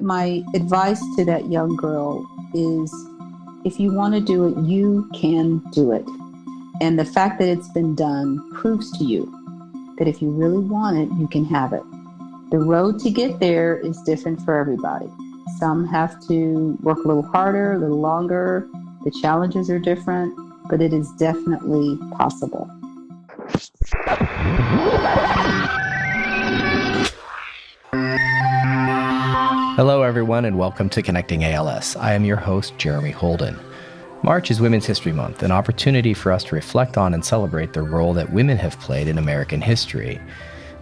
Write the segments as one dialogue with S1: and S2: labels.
S1: My advice to that young girl is if you want to do it, you can do it. And the fact that it's been done proves to you that if you really want it, you can have it. The road to get there is different for everybody. Some have to work a little harder, a little longer. The challenges are different, but it is definitely possible.
S2: Hello, everyone, and welcome to Connecting ALS. I am your host, Jeremy Holden. March is Women's History Month, an opportunity for us to reflect on and celebrate the role that women have played in American history.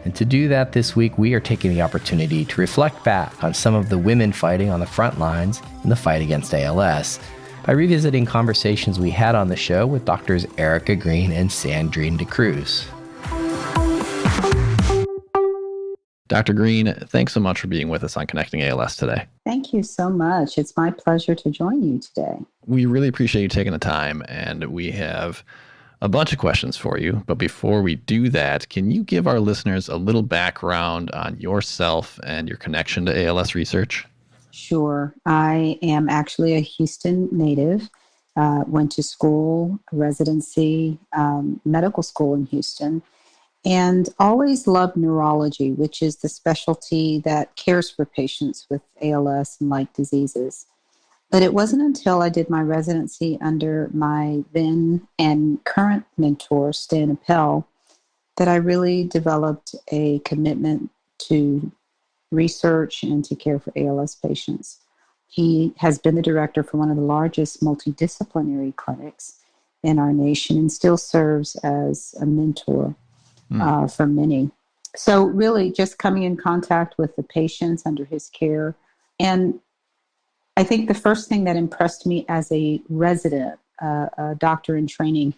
S2: And to do that this week, we are taking the opportunity to reflect back on some of the women fighting on the front lines in the fight against ALS by revisiting conversations we had on the show with Doctors Erica Green and Sandrine DeCruz.
S3: Dr. Green, thanks so much for being with us on Connecting ALS today.
S1: Thank you so much. It's my pleasure to join you today.
S3: We really appreciate you taking the time, and we have a bunch of questions for you. But before we do that, can you give our listeners a little background on yourself and your connection to ALS research?
S1: Sure. I am actually a Houston native. Went to school, residency, medical school in Houston, and always loved neurology, which is the specialty that cares for patients with ALS and like diseases. But it wasn't until I did my residency under my then and current mentor, Stan Appel, that I really developed a commitment to research and to care for ALS patients. He has been the director for one of the largest multidisciplinary clinics in our nation and still serves as a mentor for many. So really just coming in contact with the patients under his care. And I think the first thing that impressed me as a resident, a doctor in training,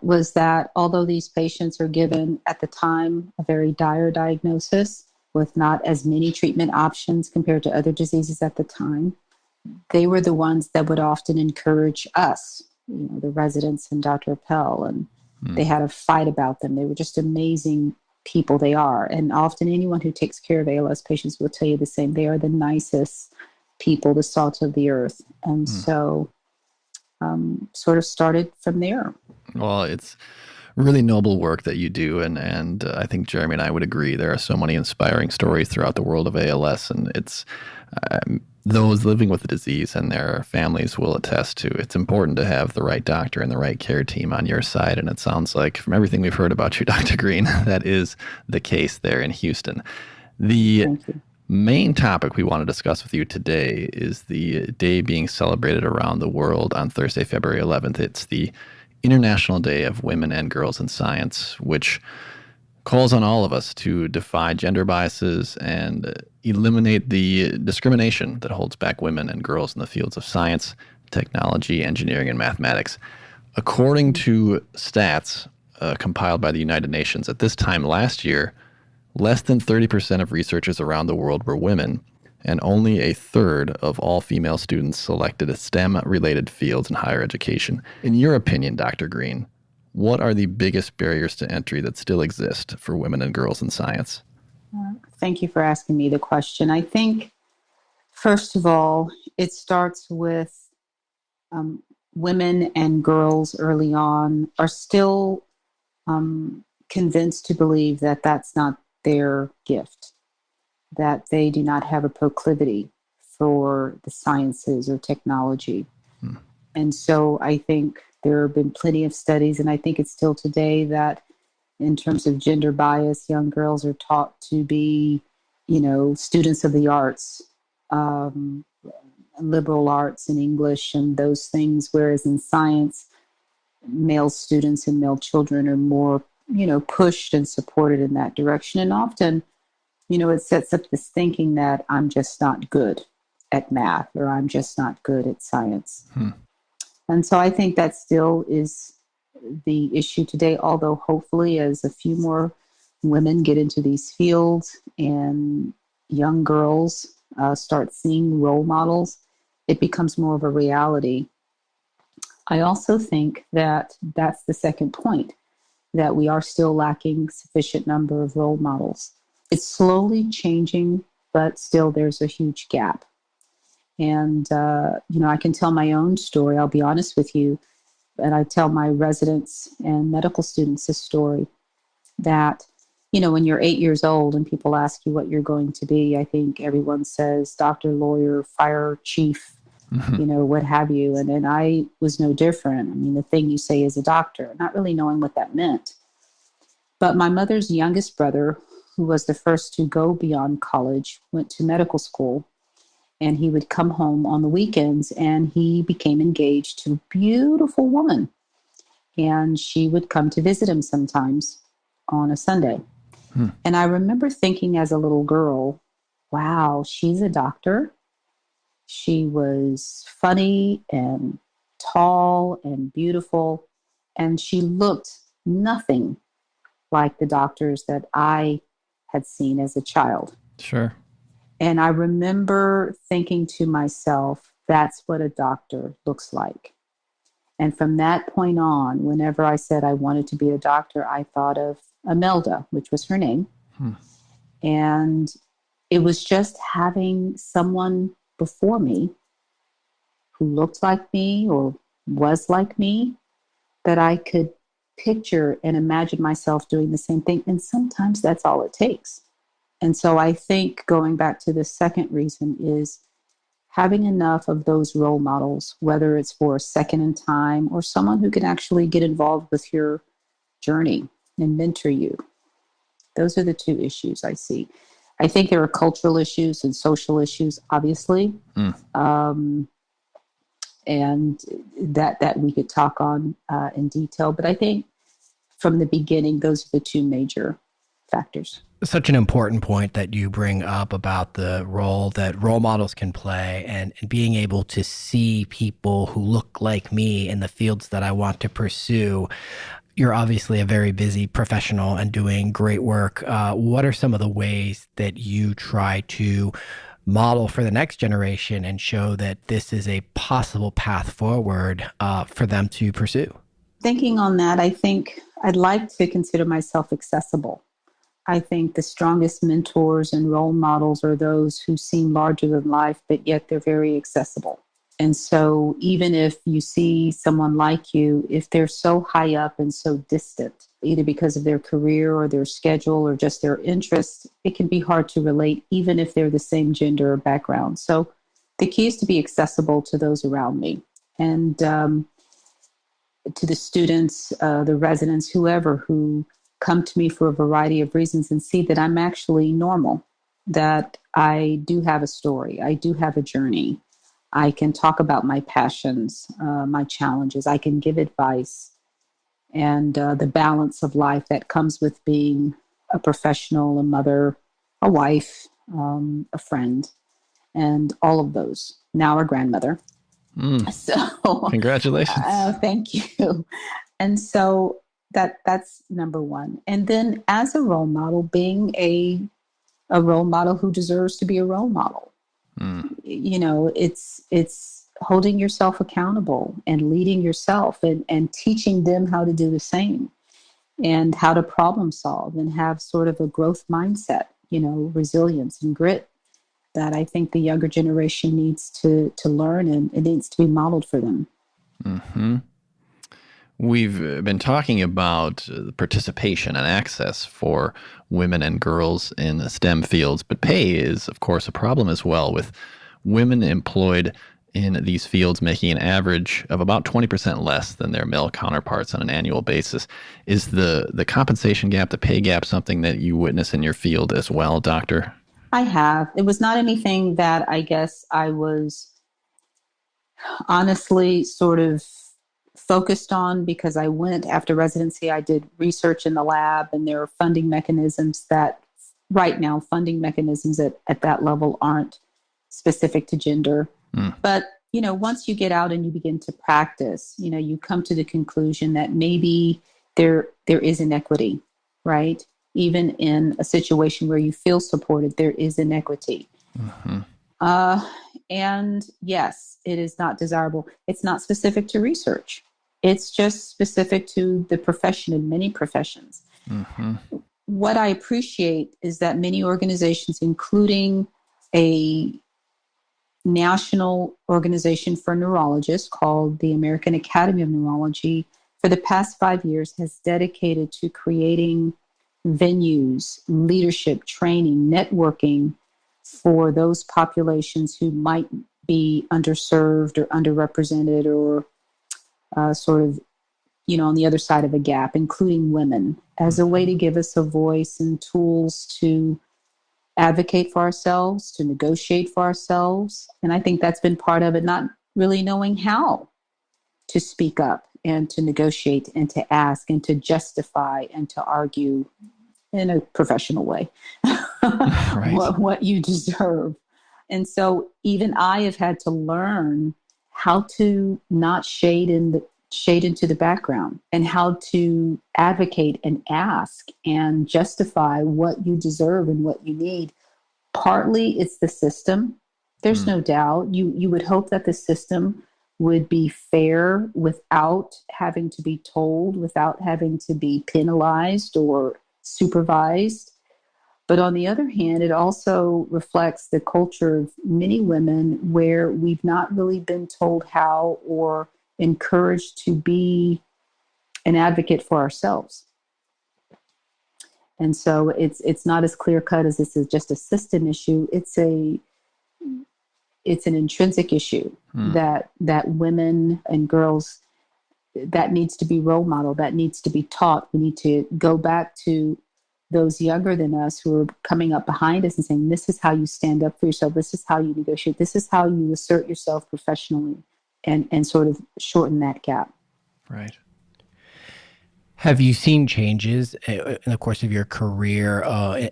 S1: was that although these patients are given at the time a very dire diagnosis with not as many treatment options compared to other diseases at the time, they were the ones that would often encourage us, the residents and Dr. Appel, and they had a fight about them. They were just amazing people. They are. And often anyone who takes care of ALS patients will tell you the same. They are the nicest people, the salt of the earth. And so sort of started from there.
S3: Well, it's really noble work that you do. And I think Jeremy and I would agree. There are so many inspiring stories throughout the world of ALS. And it's those living with the disease and their families will attest to it's important to have the right doctor and the right care team on your side. And it sounds like from everything we've heard about you, Dr. Green, that is the case there in Houston. The main topic we want to discuss with you today is the day being celebrated around the world on Thursday, February 11th. It's the International Day of Women and Girls in Science, which calls on all of us to defy gender biases and eliminate the discrimination that holds back women and girls in the fields of science, technology, engineering, and mathematics. According to stats compiled by the United Nations, at this time last year, less than 30% of researchers around the world were women, and only a third of all female students selected a STEM-related fields in higher education. In your opinion, Dr. Green, what are the biggest barriers to entry that still exist for women and girls in science?
S1: Thank you for asking me the question. I think, first of all, it starts with women and girls early on are still convinced to believe that that's not their gift, that they do not have a proclivity for the sciences or technology. And so I think there have been plenty of studies, and I think it's still today that in terms of gender bias, young girls are taught to be, students of the arts, liberal arts and English and those things, whereas in science, male students and male children are more, pushed and supported in that direction. And often, it sets up this thinking that I'm just not good at math or I'm just not good at science. And so I think that still is the issue today, although hopefully as a few more women get into these fields and young girls start seeing role models, it becomes more of a reality. I also think that that's the second point, that we are still lacking sufficient number of role models. It's slowly changing but still there's a huge gap. And, I can tell my own story. I'll be honest with you. And I tell my residents and medical students this story that, when you're 8 years old and people ask you what you're going to be, I think everyone says doctor, lawyer, fire chief, what have you. And I was no different. I mean, the thing you say is a doctor, not really knowing what that meant. But my mother's youngest brother, who was the first to go beyond college, went to medical school. And he would come home on the weekends and he became engaged to a beautiful woman. And she would come to visit him sometimes on a Sunday. And I remember thinking as a little girl, wow, she's a doctor. She was funny and tall and beautiful. And she looked nothing like the doctors that I had seen as a child.
S3: Sure.
S1: And I remember thinking to myself, that's what a doctor looks like. And from that point on, whenever I said I wanted to be a doctor, I thought of Imelda, which was her name. And it was just having someone before me who looked like me or was like me that I could picture and imagine myself doing the same thing. And sometimes that's all it takes. And so I think going back to the second reason is having enough of those role models, whether it's for a second in time or someone who can actually get involved with your journey and mentor you. Those are the two issues I see. I think there are cultural issues and social issues, obviously, and that we could talk on in detail. But I think from the beginning, those are the two major factors.
S2: Such an important point that you bring up about the role that role models can play and being able to see people who look like me in the fields that I want to pursue. You're obviously a very busy professional and doing great work. What are some of the ways that you try to model for the next generation and show that this is a possible path forward for them to pursue?
S1: Thinking on that, I think I'd like to consider myself accessible. I think the strongest mentors and role models are those who seem larger than life, but yet they're very accessible. And so even if you see someone like you, if they're so high up and so distant, either because of their career or their schedule or just their interests, it can be hard to relate, even if they're the same gender or background. So the key is to be accessible to those around me and to the students, the residents, whoever who come to me for a variety of reasons and see that I'm actually normal, that I do have a story, I do have a journey. I can talk about my passions, my challenges. I can give advice and the balance of life that comes with being a professional, a mother, a wife, a friend, and all of those. Now a grandmother. So
S3: congratulations.
S1: Thank you. And so that's number one. And then as a role model, being a role model who deserves to be a role model. It's holding yourself accountable and leading yourself and teaching them how to do the same and how to problem solve and have sort of a growth mindset, resilience and grit that I think the younger generation needs to learn, and it needs to be modeled for them.
S3: Mm-hmm. We've been talking about participation and access for women and girls in the STEM fields, but pay is, of course, a problem as well, with women employed in these fields making an average of about 20% less than their male counterparts on an annual basis. Is the compensation gap, the pay gap, something that you witness in your field as well, Doctor?
S1: I have. It was not anything that I guess I was honestly sort of focused on, because I went after residency, I did research in the lab, and there are funding mechanisms that right now, funding mechanisms at that level aren't specific to gender. But, once you get out and you begin to practice, you come to the conclusion that maybe there is inequity, right? Even in a situation where you feel supported, there is inequity. Mm-hmm. And yes, it is not desirable. It's not specific to research. It's just specific to the profession and many professions. Mm-hmm. What I appreciate is that many organizations, including a national organization for neurologists called the American Academy of Neurology, for the past 5 years, has dedicated to creating venues, leadership, training, networking for those populations who might be underserved or underrepresented or sort of, on the other side of a gap, including women, as a way to give us a voice and tools to advocate for ourselves, to negotiate for ourselves. And I think that's been part of it, not really knowing how to speak up and to negotiate and to ask and to justify and to argue in a professional way
S3: Right.
S1: what you deserve. And so even I have had to learn how to not shade into the background and how to advocate and ask and justify what you deserve and what you need. Partly it's the system. There's no doubt. You would hope that the system would be fair without having to be told, without having to be penalized or supervised. But on the other hand, it also reflects the culture of many women where we've not really been told how or encouraged to be an advocate for ourselves. And so it's not as clear cut as this is just a system issue. It's an intrinsic issue that women and girls, that needs to be role modeled, that needs to be taught. We need to go back to those younger than us who are coming up behind us and saying, this is how you stand up for yourself. This is how you negotiate. This is how you assert yourself professionally and sort of shorten that gap.
S3: Right.
S2: Have you seen changes in the course of your career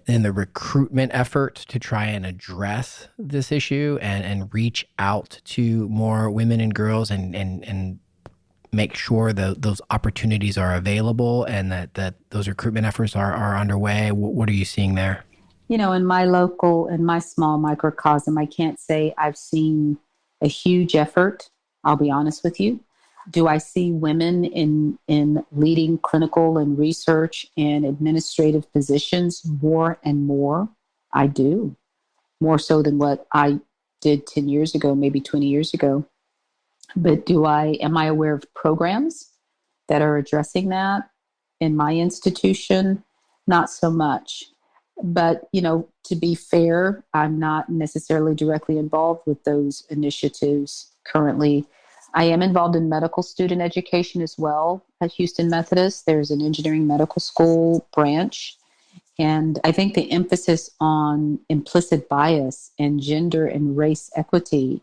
S2: in the recruitment effort to try and address this issue and reach out to more women and girls and make sure that those opportunities are available and that those recruitment efforts are underway? What are you seeing there?
S1: In my small microcosm, I can't say I've seen a huge effort. I'll be honest with you. Do I see women in leading clinical and research and administrative positions more and more? I do. More so than what I did 10 years ago, maybe 20 years ago. But am I aware of programs that are addressing that in my institution? Not so much. But, to be fair, I'm not necessarily directly involved with those initiatives currently. I am involved in medical student education as well at Houston Methodist. There's an engineering medical school branch. And I think the emphasis on implicit bias and gender and race equity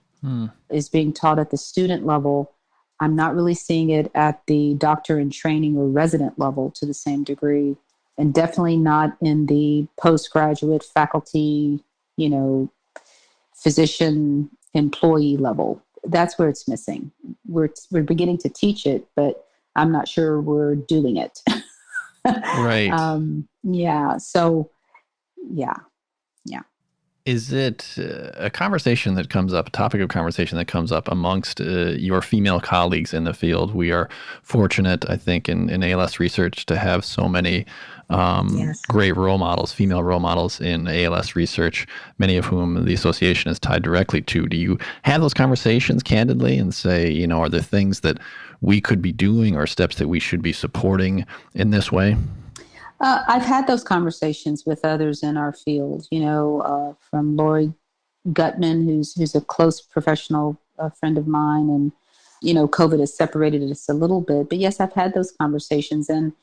S1: is being taught at the student level. I'm not really seeing it at the doctor in training or resident level to the same degree, and definitely not in the postgraduate faculty, physician employee level. That's where it's missing. We're beginning to teach it, but I'm not sure we're doing it.
S3: Right.
S1: Yeah. So, yeah.
S3: Is it a conversation that comes up, a topic of conversation that comes up amongst your female colleagues in the field? We are fortunate, I think, in ALS research to have so many
S1: Yes.
S3: great role models, female role models in ALS research, many of whom the association is tied directly to. Do you have those conversations candidly and say, are there things that we could be doing or steps that we should be supporting in this way?
S1: I've had those conversations with others in our field, from Lori Gutman, who's a close professional friend of mine. And, COVID has separated us a little bit. But yes, I've had those conversations. And,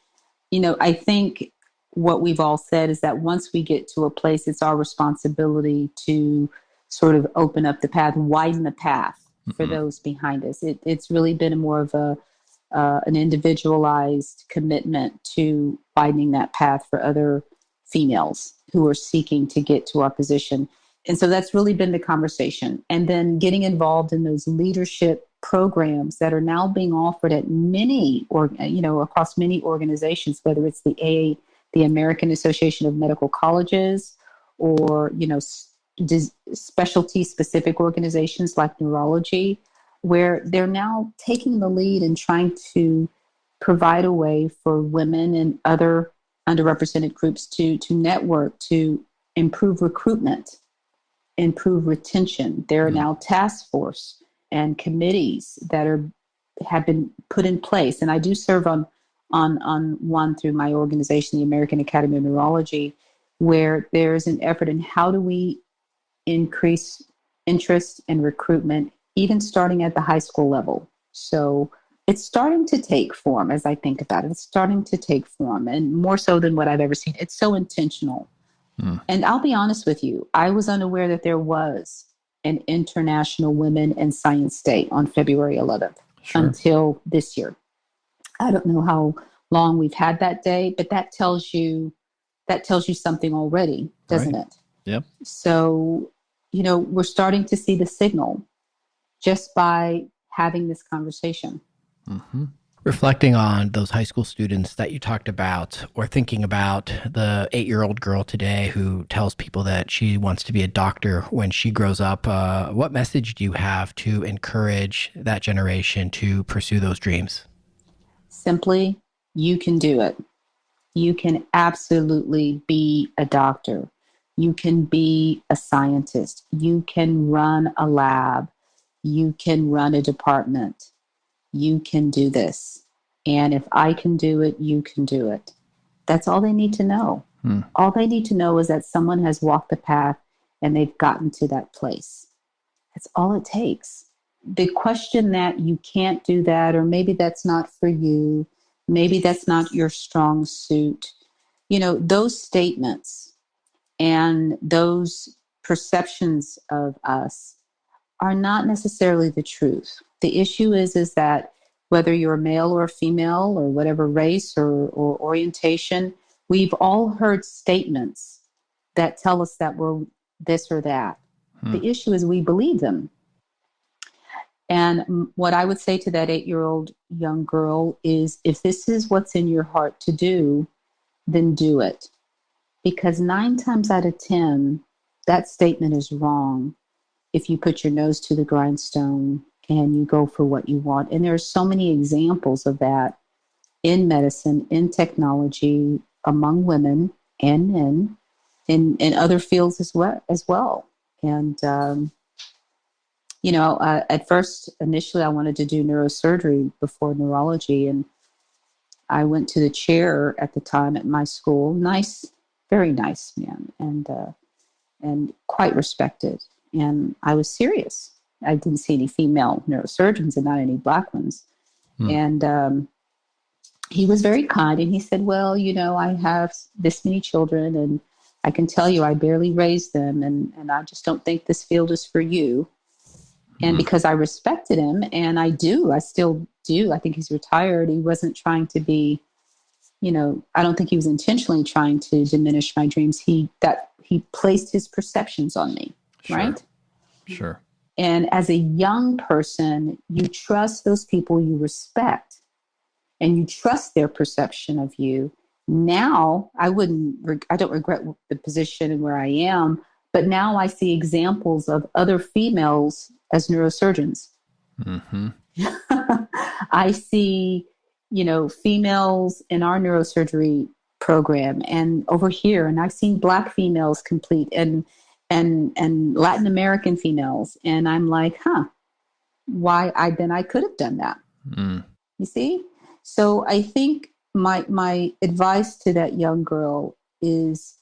S1: I think what we've all said is that once we get to a place, it's our responsibility to sort of open up the path, widen the path for those behind us. It's really been more of an individualized commitment to widening that path for other females who are seeking to get to our position. And so that's really been the conversation. And then getting involved in those leadership programs that are now being offered at across many organizations, whether it's the American Association of Medical Colleges or, specialty specific organizations like neurology, where they're now taking the lead and trying to provide a way for women and other underrepresented groups to network, to improve recruitment improve retention. There are now task force and committees that have been put in place, and I do serve on one through my organization, the American Academy of Neurology, where there's an effort in how do we increase interest and recruitment, even starting at the high school level. So it's starting to take form as I think about it. It's starting to take form, and more so than what I've ever seen. It's so intentional. And I'll be honest with you, I was unaware that there was an International Women in Science Day on February 11th until this year. I don't know how long we've had that day, but that tells you something already, doesn't it?
S3: Yep.
S1: So, we're starting to see the signal just by having this conversation.
S3: Mm-hmm.
S2: Reflecting on those high school students that you talked about, or thinking about the 8-year-old girl today who tells people that she wants to be a doctor when she grows up, what message do you have to encourage that generation to pursue those dreams?
S1: Simply, you can do it. You can absolutely be a doctor. You can be a scientist. You can run a lab. You can run a department. You can do this. And if I can do it, you can do it. That's all they need to know. All they need to know is that someone has walked the path and they've gotten to that place. That's all it takes. The question that you can't do that, or maybe that's not for you, maybe that's not your strong suit, those statements and those perceptions of us are not necessarily the truth. The issue is that whether you're a male or a female or whatever race or orientation, we've all heard statements that tell us that we're this or that. The issue is we believe them. And what I would say to that 8-year-old young girl is, if this is what's in your heart to do, then do it. Because 9 times out of 10, that statement is wrong if you put your nose to the grindstone and you go for what you want. And there are so many examples of that in medicine, in technology, among women and men, in other fields as well. And, at first, initially, I wanted to do neurosurgery before neurology. And I went to the chair at the time at my school. Nice, very nice man, and quite respected. And I was serious. I didn't see any female neurosurgeons and not any Black ones. And he was very kind. And he said, well, I have this many children, and I can tell you I barely raised them. And I just don't think this field is for you. And because I respected him, and I still do. I think he's retired. He wasn't trying to be, I don't think he was intentionally trying to diminish my dreams. He placed his perceptions on me, right?
S3: Sure.
S1: And as a young person, you trust those people you respect, and you trust their perception of you. Now, I don't regret the position and where I am, but now I see examples of other females as neurosurgeons. I see, females in our neurosurgery program and over here, and I've seen Black females complete and Latin American females. And I'm like, why I could have done that. You see? So I think my advice to that young girl is,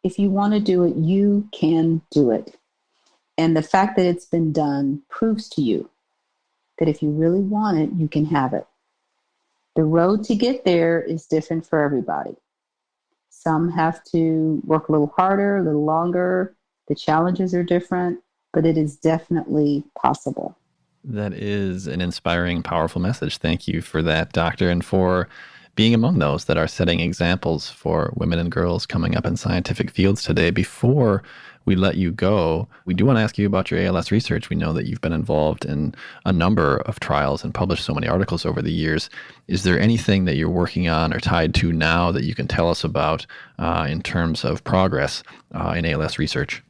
S1: if you want to do it, you can do it. And the fact that it's been done proves to you that if you really want it, you can have it. The road to get there is different for everybody. Some have to work a little harder, a little longer. The challenges are different, but it is definitely possible.
S3: That is an inspiring, powerful message. Thank you for that, Doctor, and for being among those that are setting examples for women and girls coming up in scientific fields today. Before we let you go, we do want to ask you about your ALS research. We know that you've been involved in a number of trials and published so many articles over the years. Is there anything that you're working on or tied to now that you can tell us about in terms of progress in ALS research?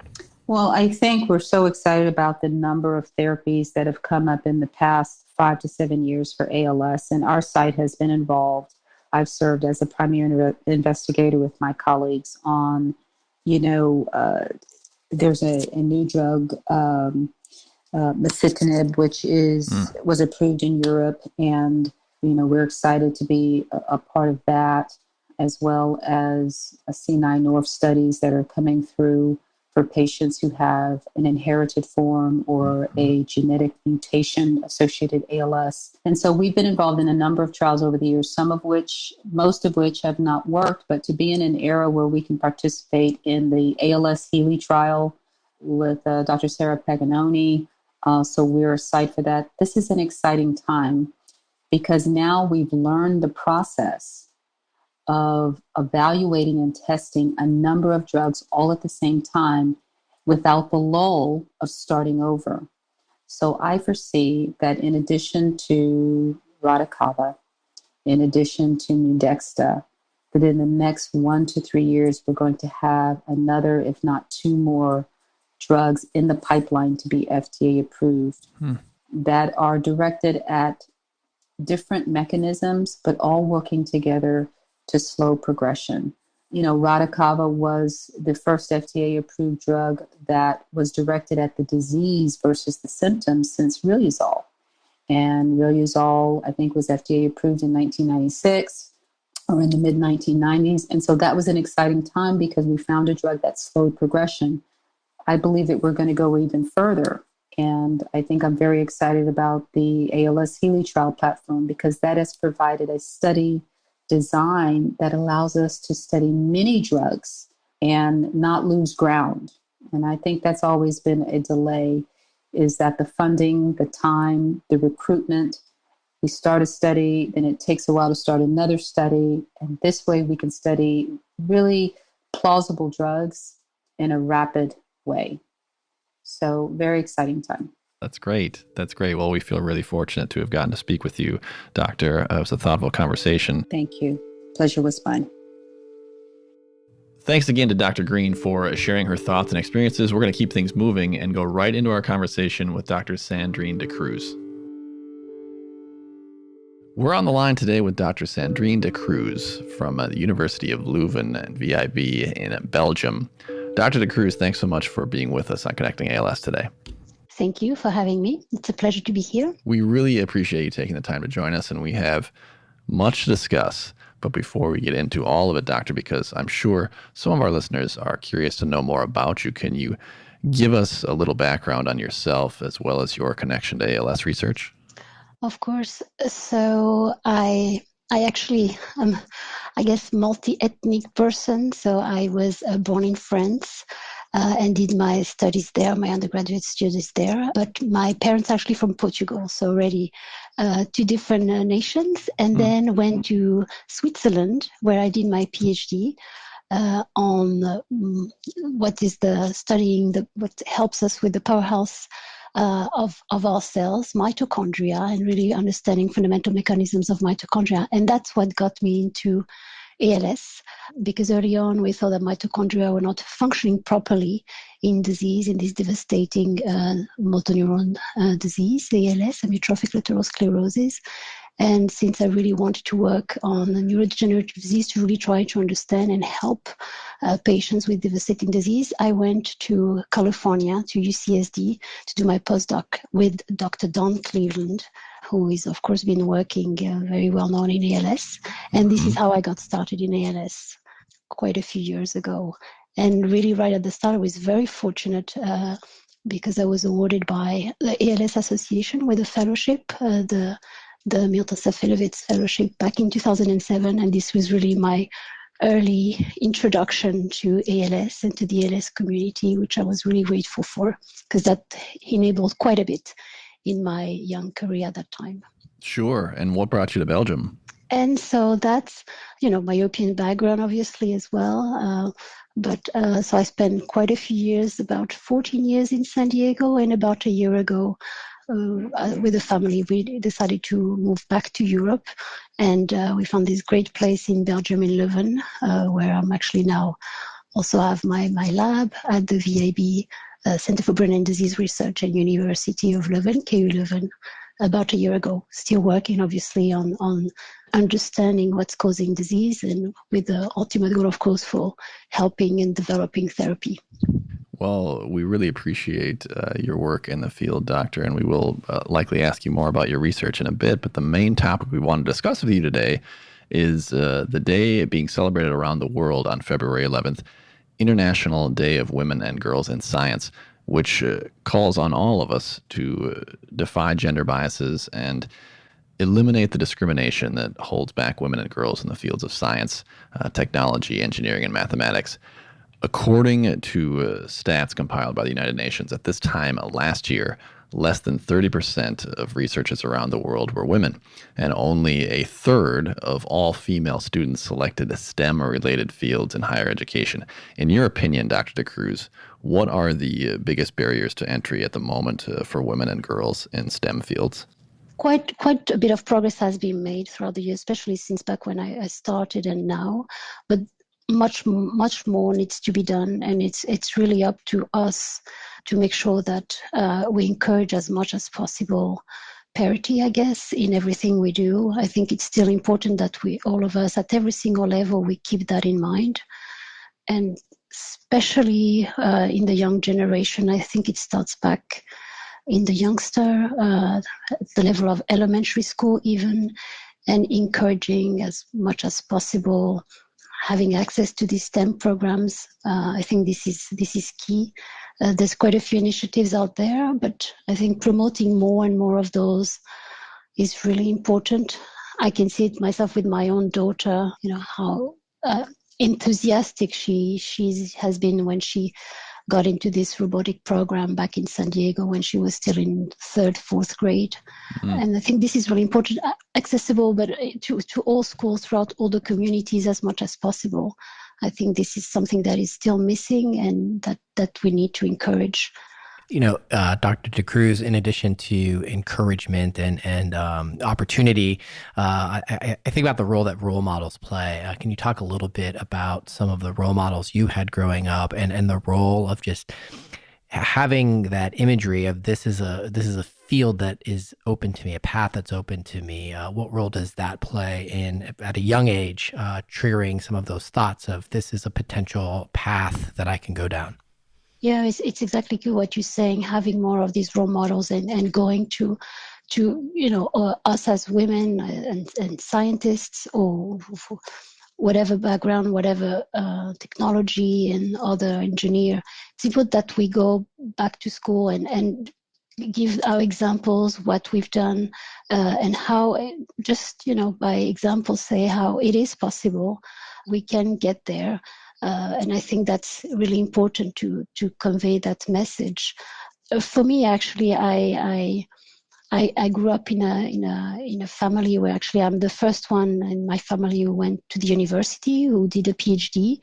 S1: Well, I think we're so excited about the number of therapies that have come up in the past 5 to 7 years for ALS, and our site has been involved. I've served as a primary investigator with my colleagues on, there's a new drug, masitinib, which was approved in Europe, and we're excited to be a part of that, as well as C9orf studies that are coming through for patients who have an inherited form or a genetic mutation associated ALS. And so we've been involved in a number of trials over the years, most of which have not worked, but to be in an era where we can participate in the ALS Healy trial with Dr. Sarah Paganoni. So we're a site for that. This is an exciting time because now we've learned the process of evaluating and testing a number of drugs all at the same time without the lull of starting over. So I foresee that in addition to Radicava, in addition to Nuedexta, that in the next 1 to 3 years, we're going to have another, if not 2 more drugs in the pipeline to be FDA approved that are directed at different mechanisms, but all working together to slow progression. Radicava was the first FDA-approved drug that was directed at the disease versus the symptoms since Riluzole. And Riluzole, I think, was FDA-approved in 1996 or in the mid-1990s. And so that was an exciting time because we found a drug that slowed progression. I believe that we're going to go even further. And I think I'm very excited about the ALS Healy trial platform because that has provided a study design that allows us to study many drugs and not lose ground. And I think that's always been a delay, is that the funding, the time, the recruitment, we start a study, then it takes a while to start another study. And this way we can study really plausible drugs in a rapid way. So very exciting time.
S3: That's great. That's great. Well, we feel really fortunate to have gotten to speak with you, Doctor. It was a thoughtful conversation.
S1: Thank you. Pleasure was mine.
S3: Thanks again to Dr. Green for sharing her thoughts and experiences. We're going to keep things moving and go right into our conversation with Dr. Sandrine de Cruz. We're on the line today with Dr. Sandrine de Cruz from the University of Leuven and VIB in Belgium. Dr. de Cruz, thanks so much for being with us on Connecting ALS today.
S4: Thank you for having me. It's a pleasure to be here.
S3: We really appreciate you taking the time to join us, and we have much to discuss. But before we get into all of it, Doctor, because I'm sure some of our listeners are curious to know more about you, can you give us a little background on yourself as well as your connection to ALS research?
S4: Of course. So I actually am, I guess, multi-ethnic person. So I was born in France. And did my studies there, my undergraduate studies there. But my parents are actually from Portugal, so already 2 different nations. And then went to Switzerland, where I did my PhD on what helps us with the powerhouse of our cells, mitochondria, and really understanding fundamental mechanisms of mitochondria. And that's what got me into ALS, because early on we thought that mitochondria were not functioning properly in disease, in this devastating motor neuron disease, ALS, amyotrophic lateral sclerosis. And since I really wanted to work on a neurodegenerative disease to really try to understand and help patients with devastating disease, I went to California, to UCSD, to do my postdoc with Dr. Don Cleveland, who is, of course, been working very well known in ALS. And this is how I got started in ALS quite a few years ago. And really right at the start, I was very fortunate because I was awarded by the ALS Association with a fellowship, the Milton Safelovitz Fellowship back in 2007. And this was really my early introduction to ALS and to the ALS community, which I was really grateful for, because that enabled quite a bit in my young career at that time.
S3: Sure. And what brought you to Belgium?
S4: And so that's, my European background, obviously, as well. So I spent quite a few years, about 14 years in San Diego, and about a year ago, with the family, we decided to move back to Europe, and we found this great place in Belgium, in Leuven, where I'm actually now also have my lab at the VIB Center for Brain and Disease Research at University of Leuven, KU Leuven, about a year ago. Still working, obviously, on understanding what's causing disease, and with the ultimate goal, of course, for helping and developing therapy.
S3: Well, we really appreciate your work in the field, Doctor, and we will likely ask you more about your research in a bit. But the main topic we want to discuss with you today is the day being celebrated around the world on February 11th, International Day of Women and Girls in Science, which calls on all of us to defy gender biases and eliminate the discrimination that holds back women and girls in the fields of science, technology, engineering, and mathematics. According to stats compiled by the United Nations, at this time last year, less than 30% of researchers around the world were women, and only a third of all female students selected STEM or related fields in higher education. In your opinion, Dr. DeCruz, what are the biggest barriers to entry at the moment for women and girls in STEM fields?
S4: Quite a bit of progress has been made throughout the year, especially since back when I started and now. But much more needs to be done, and it's really up to us to make sure that we encourage as much as possible parity, I guess, in everything we do. I think it's still important that we, all of us, at every single level, we keep that in mind, and especially in the young generation. I think it starts back in the youngster, at the level of elementary school even, and encouraging as much as possible having access to these STEM programs. I think this is key. There's quite a few initiatives out there, but I think promoting more and more of those is really important. I can see it myself with my own daughter, how enthusiastic she has been when she got into this robotic program back in San Diego when she was still in third, fourth grade. And I think this is really important, accessible, but to all schools throughout all the communities as much as possible. I think this is something that is still missing and that we need to encourage.
S2: Dr. DeCruz, in addition to encouragement and opportunity, I think about the role that role models play. Can you talk a little bit about some of the role models you had growing up and the role of just having that imagery of this is a field that is open to me, a path that's open to me? What role does that play in, at a young age, triggering some of those thoughts of this is a potential path that I can go down?
S4: Yeah, it's exactly what you're saying, having more of these role models and going to us as women and scientists or whatever background, whatever technology and other engineer. It's important that we go back to school and give our examples, what we've done, and how just, by example, say how it is possible we can get there. And I think that's really important to convey that message. For me, actually, I grew up in a family where actually I'm the first one in my family who went to the university, who did a PhD,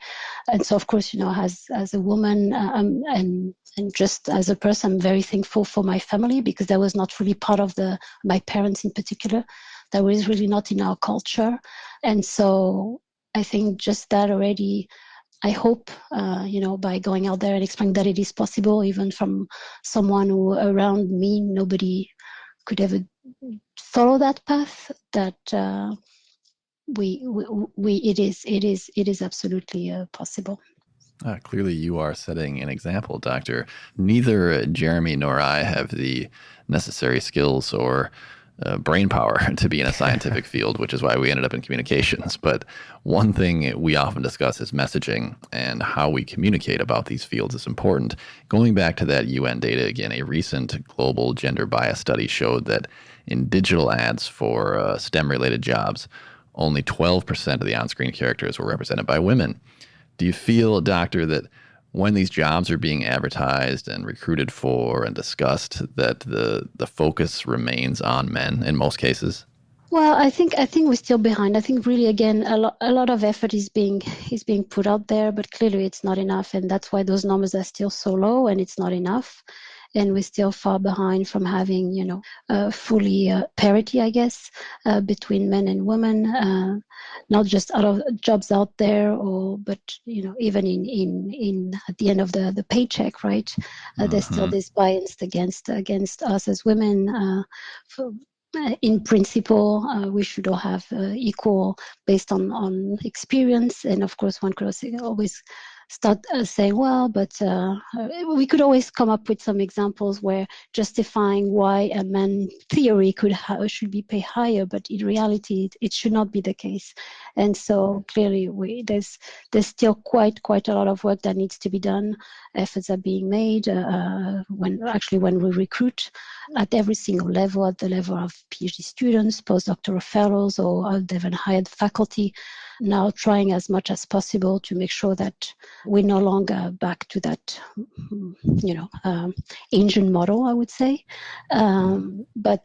S4: and so of course, as a woman and just as a person, I'm very thankful for my family because that was not really part of my parents in particular. That was really not in our culture, and so I think just that already. I hope, by going out there and explaining that it is possible, even from someone who around me, nobody could ever follow that path, that it is absolutely possible.
S3: Clearly, you are setting an example, Doctor. Neither Jeremy nor I have the necessary skills or brain power to be in a scientific field, which is why we ended up in communications. But one thing we often discuss is messaging, and how we communicate about these fields is important. Going back to that UN data again, a recent global gender bias study showed that in digital ads for STEM-related jobs, only 12% of the on-screen characters were represented by women. Do you feel, Doctor, that when these jobs are being advertised and recruited for and discussed, that the focus remains on men in most cases?
S4: Well, I think we're still behind. I think really, again, a lot of effort is being put out there, but clearly it's not enough, and that's why those numbers are still so low, and it's not enough, and we're still far behind from having fully parity, I guess, between men and women, not just out of jobs out there, but even in at the end of the paycheck, right? There's still this bias against us as women. In principle, we should all have equal based on experience, and of course, one could always start saying, well, but we could always come up with some examples where justifying why a man theory should be paid higher, but in reality, it should not be the case. And so clearly, there's still quite a lot of work that needs to be done. Efforts are being made when we recruit at every single level, at the level of PhD students, postdoctoral fellows, or even hired faculty, now trying as much as possible to make sure that we're no longer back to that, ancient model, I would say. But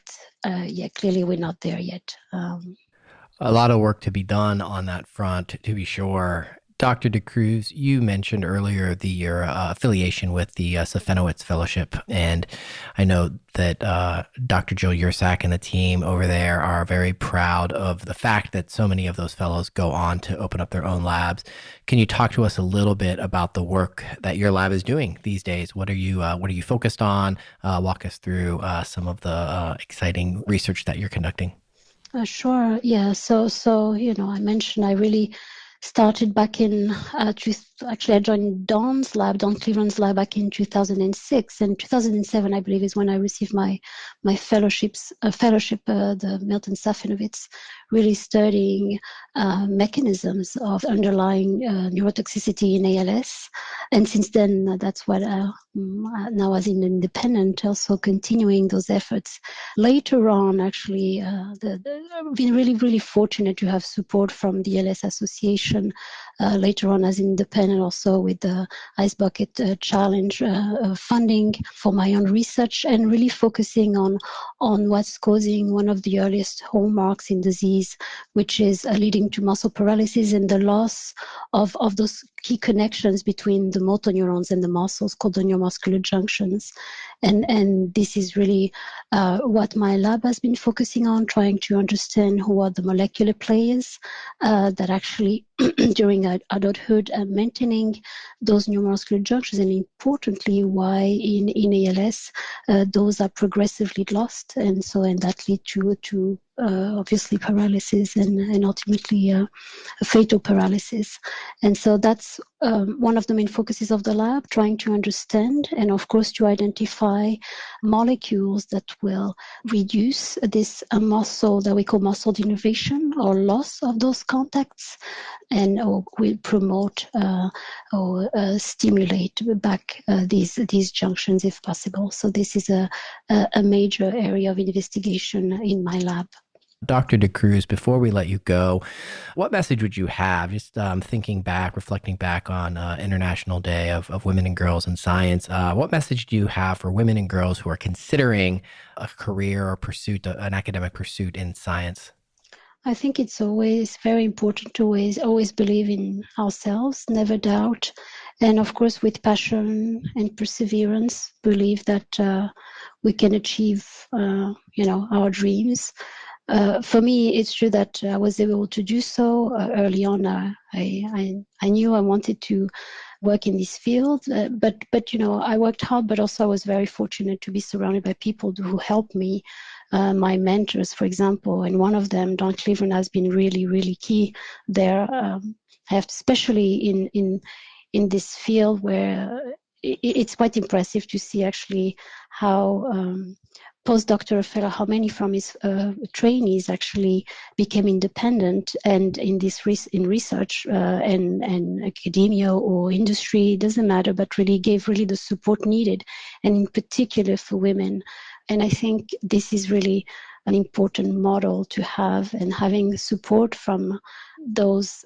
S4: clearly we're not there yet.
S2: A lot of work to be done on that front, to be sure. Dr. DeCruz, you mentioned earlier your affiliation with the Safenowitz Fellowship, and I know that Dr. Jill Yursak and the team over there are very proud of the fact that so many of those fellows go on to open up their own labs. Can you talk to us a little bit about the work that your lab is doing these days? What are you focused on? Walk us through some of the exciting research that you're conducting.
S4: Sure. Yeah. So I mentioned I really started back in, actually I joined Don Cleveland's lab back in 2006, and 2007, I believe, is when I received my fellowship, the Milton Safenowitz, really studying mechanisms of underlying neurotoxicity in ALS. And since then, that's what now as an independent, also continuing those efforts. Later on, actually, I've been really, really fortunate to have support from the ALS Association. Later on as independent, also with the Ice Bucket Challenge funding for my own research, and really focusing on what's causing one of the earliest hallmarks in disease, which is leading to muscle paralysis and the loss of those key connections between the motor neurons and the muscles, called the neuromuscular junctions. And this is really what my lab has been focusing on, trying to understand who are the molecular players that actually during adulthood are maintaining those neuromuscular junctions, and importantly, why in ALS those are progressively lost, and that lead to obviously paralysis and ultimately fatal paralysis. And so that's one of the main focuses of the lab, trying to understand and of course to identify molecules that will reduce this muscle that we call muscle denervation or loss of those contacts, and will promote or stimulate back these junctions if possible. So this is a major area of investigation in my lab.
S2: Dr. DeCruz, before we let you go, what message would you have, just thinking back, reflecting back on International Day of Women and Girls in Science, what message do you have for women and girls who are considering a career or pursuit, an academic pursuit in science?
S4: I think it's always very important to always believe in ourselves, never doubt, and of course with passion and perseverance, believe that we can achieve our dreams. For me, it's true that I was able to do so early on. I knew I wanted to work in this field, but I worked hard, but also I was very fortunate to be surrounded by people who helped me. My mentors, for example, and one of them, Don Cleveland, has been really, really key there. I have, especially in this field where it's quite impressive to see actually how postdoctoral fellow, how many from his trainees actually became independent, and in research and academia or industry, it doesn't matter, but really gave the support needed, and in particular for women. And I think this is really an important model to have, and having support from those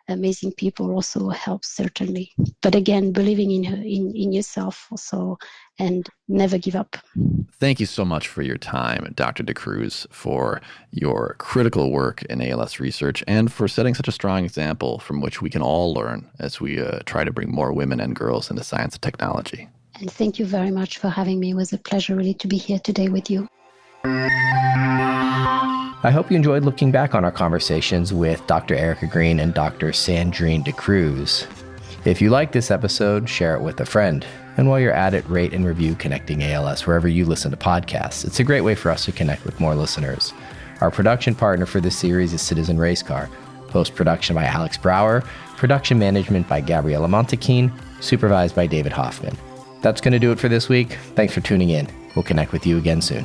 S4: amazing people also helps, certainly. But again, believing in yourself also, and never give up.
S3: Thank you so much for your time, Dr. DeCruz, for your critical work in ALS research, and for setting such a strong example from which we can all learn as we try to bring more women and girls into science and technology.
S4: And thank you very much for having me. It was a pleasure really to be here today with you.
S2: I hope you enjoyed looking back on our conversations with Dr. Erica Green and Dr. Sandrine DeCruz. If you like this episode, share it with a friend. And while you're at it, rate and review Connecting ALS wherever you listen to podcasts. It's a great way for us to connect with more listeners. Our production partner for this series is Citizen Racecar. Post-production by Alex Brower. Production management by Gabriella Montequin. Supervised by David Hoffman. That's going to do it for this week. Thanks for tuning in. We'll connect with you again soon.